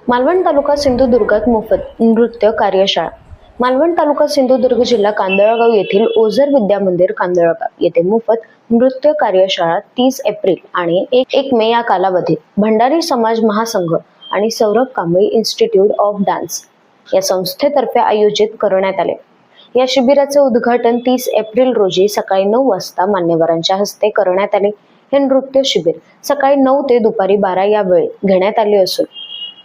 मालवण तालुका सिंधुदुर्गात मोफत नृत्य कार्यशाळा. मालवण तालुका सिंधुदुर्ग जिल्हा कांदळगाव येथील ओझर विद्या मंदिर कांदळगाव येथे मोफत नृत्य कार्यशाळा 30 एप्रिल आणि 1 मे या कालावधीत भंडारी समाज महासंघ आणि Saurabh Kambli institute of dance या संस्थेतर्फे आयोजित करण्यात आले. या शिबिराचे उद्घाटन 30 एप्रिल रोजी सकाळी 9 वाजता मान्यवरांच्या हस्ते करण्यात आले. हे नृत्य शिबिर सकाळी 9 ते दुपारी 12 या वेळेत घेण्यात आले असून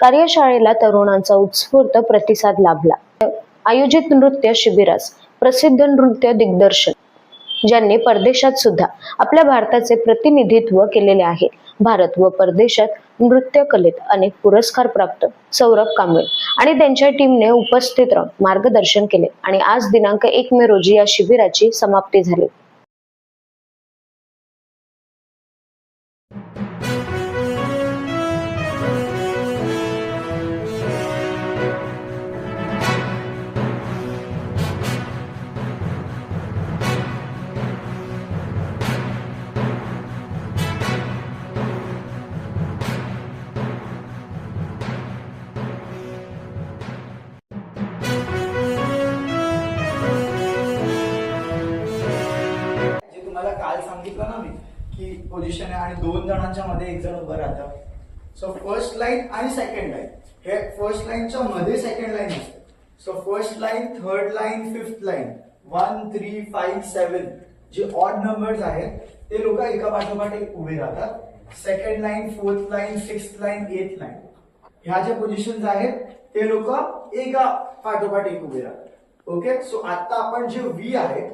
कार्यशाळेला तरुणांचा उत्स्फूर्त प्रतिसाद लाभला. आयोजित नृत्य शिबिरास प्रसिद्ध नृत्य दिग्दर्शक ज्यांनी परदेशात सुद्धा आपल्या भारताचे प्रतिनिधित्व केलेले आहे, भारत व परदेशात नृत्य कलेत अनेक पुरस्कार प्राप्त सौरभ कांबळे आणि त्यांच्या टीमने उपस्थित राहून मार्गदर्शन केले आणि आज दिनांक 1 मे रोजी या शिबिराची समाप्ती झाली. जे तुम्हाला काल सांगितलं ना मी की पोझिशन आहे आणि 2 जणांच्या मध्ये एक जण उभं राहतं. सो फर्स्ट लाईन आणि सेकंड लाईन हे फर्स्ट लाईनच्या मध्ये सेकंड लाईन असते. So first line, third line, fifth line 1 3 5 7 जे ऑड नंबर्स आहेत ते लोक एका पाठोपाठ एक उभे राहतात. Second line, fourth line, sixth line, एथ लाईन ह्या ज्या पोझिशन्स आहेत ते लोक एका पाठोपाठ एक उभे राहतात. ओके, सो आता आपण जे व्ही आहे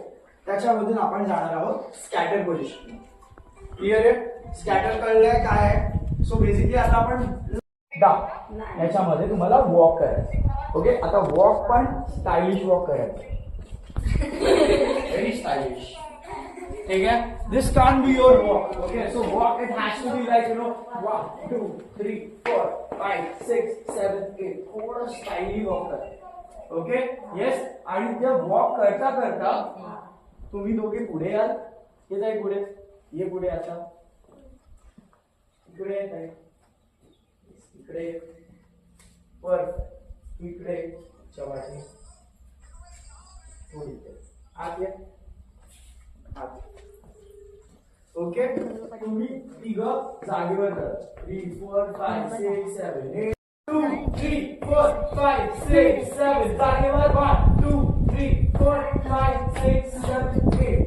त्याच्यामधून आपण जाणार आहोत स्कॅटर पोझिशन. क्लिअर आहे? स्कॅटर कळलंय काय आहे? सो बेसिकली आता आपण याच्यामध्ये तुम्हाला वॉक करायचं. ओके, आता वॉक पण स्टायलिश वॉक करायचं. Very stylish. ठीक आहे, this can be your walk. Okay, so walk it has to be like 1 2 3 4 5 6 7 8 थोडं स्टायली वॉक करा. Okay, yes. आणि त्या वॉक करता करता तुम्ही दोघे पुढे याल. हे जाईल पुढे, ये पुढे. आता इकडे येत आहे, इकडे वर, इकडे चवाटी आत ये, आत. ओके, तुम्ही तिघ जागेवर जा. 3 4 5 6 7 8 2 3 4 5 6 7 जागेवर. 1 2 3 4 5 6 7 8.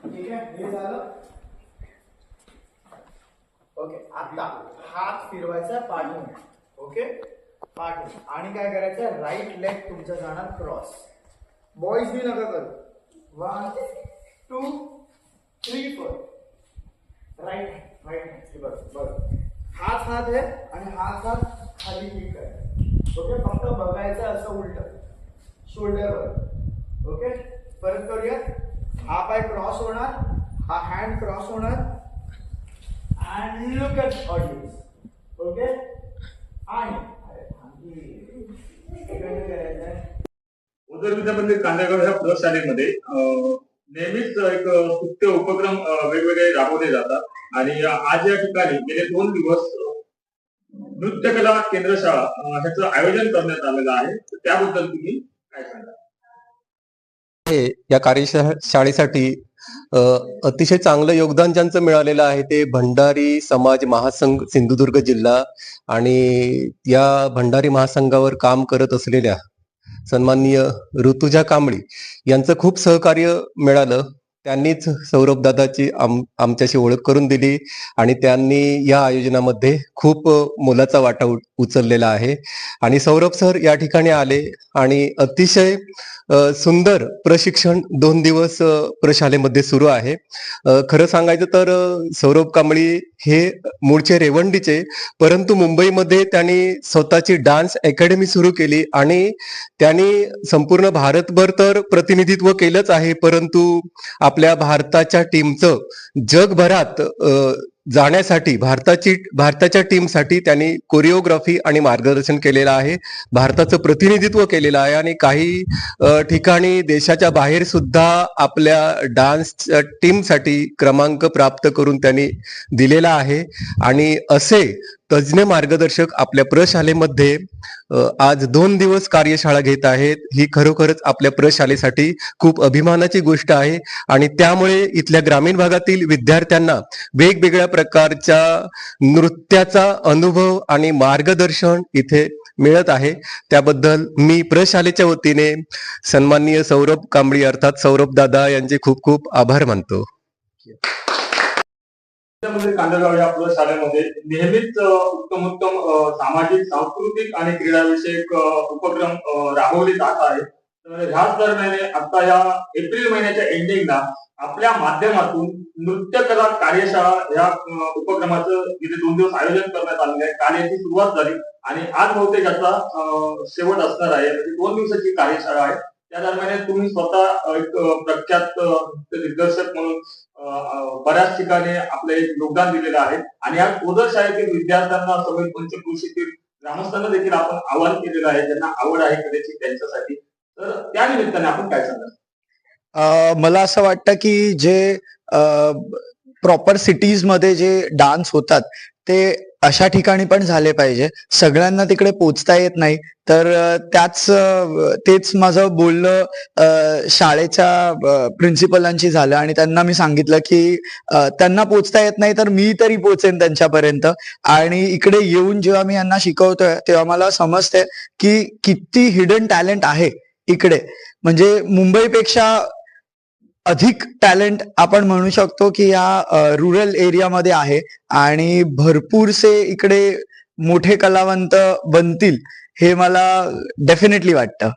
ठीक आहे, हे झालं. ओके, आता हात फिरवायचा पाठून. ओके, पाठून. आणि काय करायचं, राईट लेग तुमचा जाणार क्रॉस. बॉईज बी नका करू. 1 2 3 4 राईट राईट. बरं, हाच हात आहे आणि हाच हात खाली क्लिक करायचा. ओके, फक्त बघायचं असं उलट शोल्डरवर. ओके, परत करूया. हा पाय क्रॉस होणार, हा हँड क्रॉस होणार and look at audience. Okay, आणि ओझर विद्या मंदिर कांदळगाव ह्या प्रशालेमध्ये नेहमीच एक स्तुत्य उपक्रम वेगवेगळे राबवले जातात आणि आज या ठिकाणी गेले 2 दिवस नृत्यकला केंद्रशाळा ह्याचं आयोजन करण्यात आलेलं आहे. त्याबद्दल तुम्ही काय सांगा? या कार्यशाळेसाठी अतिशय चांगलं योगदान ज्यांचं मिळालेलं आहे ते भंडारी समाज महासंघ सिंधुदुर्ग जिल्हा आणि या भंडारी महासंघावर काम करत असलेल्या सन्माननीय ऋतुजा कांबळी यांचं खूप सहकार्य मिळालं. त्यांनीच सौरभ दादाची आमच्याशी ओळख करून दिली आणि त्यांनी या आयोजनामध्ये खूप मोलाचा वाटा उचललेला आहे. आणि सौरभ सर या ठिकाणी आले आणि अतिशय सुंदर प्रशिक्षण 2 दिवस प्रशालेमध्ये सुरू आहे. खरं सांगायचं तर सौरभ कांबळी हे मूळचे रेवंडीचे, परंतु मुंबईमध्ये त्यांनी स्वतःची डान्स अकॅडमी सुरू केली आणि त्यांनी संपूर्ण भारतभर तर प्रतिनिधित्व केलंच आहे, परंतु आपल्या भारताच्या टीमचं जगभरात जाण्यासाठी भारताच्या टीमसाठी त्यांनी कोरिओग्राफी आणि मार्गदर्शन केलेलं आहे. भारताचं प्रतिनिधित्व केलेलं आहे आणि काही ठिकाणी देशाच्या बाहेर सुद्धा आपल्या डान्स टीमसाठी क्रमांक प्राप्त करून त्यांनी दिलेला आहे. आणि असे तज्ज्ञ मार्गदर्शक आपल्या प्रशालेमध्ये आज 2 दिवस कार्यशाळा घेत आहेत. ही खरोखरच आपल्या प्रशालेसाठी खूप अभिमानाची गोष्ट आहे आणि त्यामुळे इथल्या ग्रामीण भागातील विद्यार्थ्यांना वेगवेगळ्या प्रकारच्या नृत्याचा अनुभव आणि मार्गदर्शन इथे मिळत आहे. त्याबद्दल मी प्रशालेच्या वतीने सन्माननीय सौरभ कांबळी अर्थात सौरभ दादा यांचे खूप खूप आभार मानतो. कांदळगाव या प्रशालेमध्ये नेहमीच उत्तम सामाजिक, सांस्कृतिक आणि क्रीडाविषयक उपक्रम राबवले जात आहेत. तर ह्याच दरम्यान आता या एप्रिल महिन्याच्या एंडिंगला आपल्या माध्यमातून नृत्यकला कार्यशाळा या उपक्रमाचं गेले 2 दिवस आयोजन करण्यात आलेलं आहे. काल याची सुरुवात झाली आणि आज बहुतेक याचा शेवट असणार आहे. म्हणजे 2 दिवसाची कार्यशाळा आहे. त्या दरम्यान तुम्ही स्वतः एक प्रख्यात दिग्दर्शक म्हणून बऱ्याच ठिकाणी आपलं एक योगदान दिलेलं आहे आणि या ओझर शाळेतील विद्यार्थ्यांना, सवय पंचक्रोशीतील ग्रामस्थांना देखील आपण आवाहन केलेलं आहे, ज्यांना आवड आहे कलेची त्यांच्यासाठी. तर त्या निमित्ताने आपण काय सांगाल? मला असं वाटतं की जे प्रॉपर सिटीज मध्ये जे डान्स होतात ते अशा ठिकाणी पण झाले पाहिजे. सगळ्यांना तिकडे पोचता येत नाही, तर तेच माझं बोलणं शाळेच्या प्रिन्सिपलांशी झालं आणि त्यांना मी सांगितलं की त्यांना पोचता येत नाही तर मी तरी पोचेन त्यांच्यापर्यंत. आणि इकडे येऊन जेव्हा मी यांना शिकवतोय तेव्हा मला समजतंय की किती हिडन टॅलेंट आहे इकडे. म्हणजे मुंबईपेक्षा अधिक टॅलेंट आपण म्हणू शकतो की या रुरल एरियामध्ये आहे आणि भरपूरसे इकडे मोठे कलावंत बनतील हे मला डेफिनेटली वाटतं.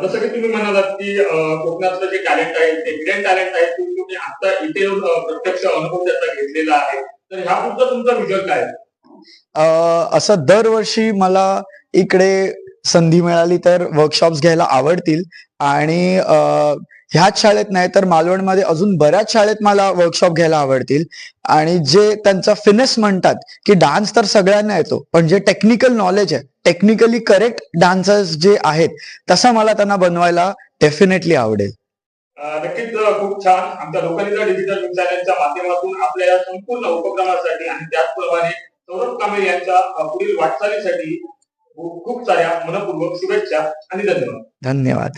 जसं की तुम्ही म्हणालात की कोकणातलं जे टॅलेंट आहे ते हिडन टॅलेंट आहे, तुम्ही आता इथे येऊन प्रत्यक्ष अनुभव त्याचा घेतलेला आहे. तर ह्या पुढचा तुमचा विजन काय? असं दरवर्षी मला इकडे संधी मिळाली तर वर्कशॉप्स घ्यायला आवडतील आणि ह्याच शाळेत नाही तर मालवणमध्ये अजून बऱ्याच शाळेत मला वर्कशॉप घ्यायला आवडतील. आणि जे त्यांचा फिनेस म्हणतात की डान्स तर सगळ्यांना येतो, पण जे टेक्निकल नॉलेज आहे, टेक्निकली करेक्ट डान्सर्स जे आहेत, तसं मला त्यांना बनवायला डेफिनेटली आवडेल. नक्कीच खूप छान. आमच्या लोकनिका डिजिटल न्यूज चॅनलच्या माध्यमातून आपल्या या संपूर्ण उपक्रमासाठी आणि त्याचप्रमाणे सौरभ कांबळे यांच्या पुढील वाटचालीसाठी खूप साऱ्या मनपूर्वक शुभेच्छा आणि धन्यवाद. धन्यवाद.